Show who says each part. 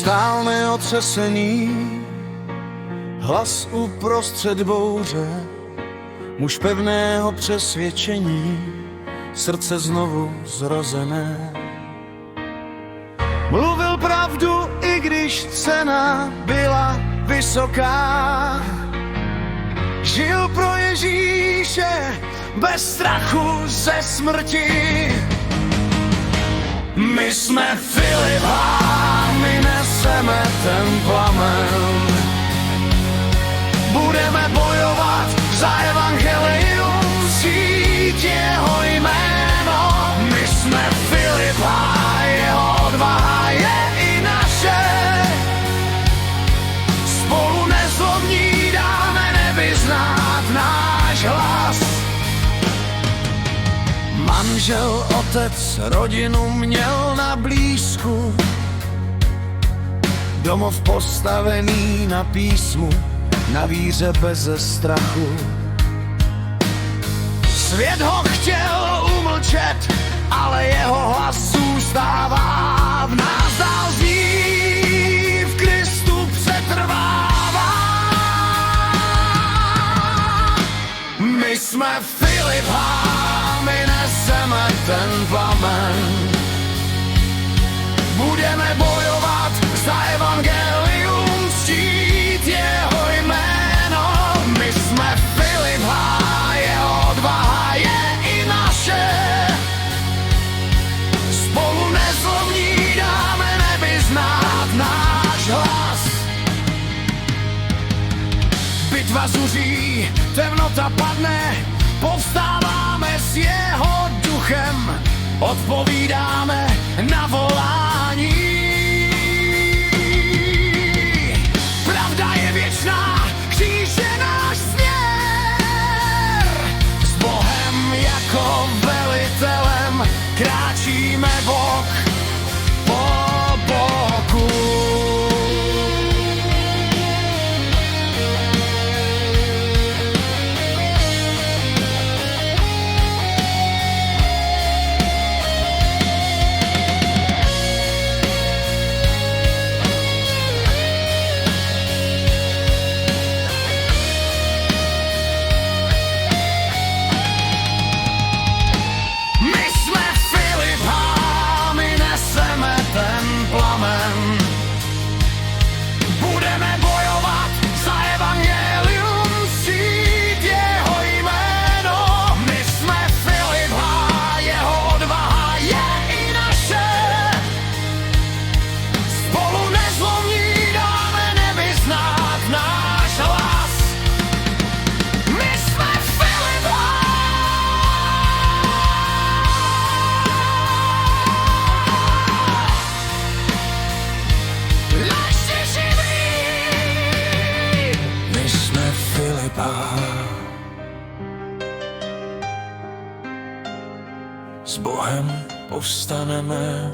Speaker 1: stál neotřesený, hlas uprostřed bouře, muž pevného přesvědčení, srdce znovu zrozené. Mluvil pravdu, i když cena byla vysoká. Žil pro Ježíše bez strachu ze smrti. My jsme Filip H., my neseme ten plamen. Budeme bojovat za evangelium, ctít jeho jméno. My jsme Filip H., jeho odvaha je i naše. Spolu nezlomní dáme nebi znát náš hlas. Manžel, otec, rodinu měl na blízku, domov postavený na písmu, na víře beze strachu. Svět ho chtěl umlčet, ale jeho hlas zůstává v nás, dál zní, v Kristu přetrvává. My jsme Filip H., my neseme ten plamen. Budeme bojovat za evangelium, ctít jeho jméno. My jsme Filip H., jeho odvaha je i naše. Spolu nezlomní dáme nebi znát náš hlas. Bitva zuří, temnota padne, povstáváme s jeho duchem, odpovídáme na volání. Pravda je věčná, kříž je náš směr. S Bohem jako velitelem kráčíme bok po boku. Budeme bojovat za evangelium, ctít jeho jméno. My jsme Filip H., jeho odvaha je i naše. Spolu nezlomní dáme nebi znát náš hlas. My jsme Filip H. S Bohem povstaneme.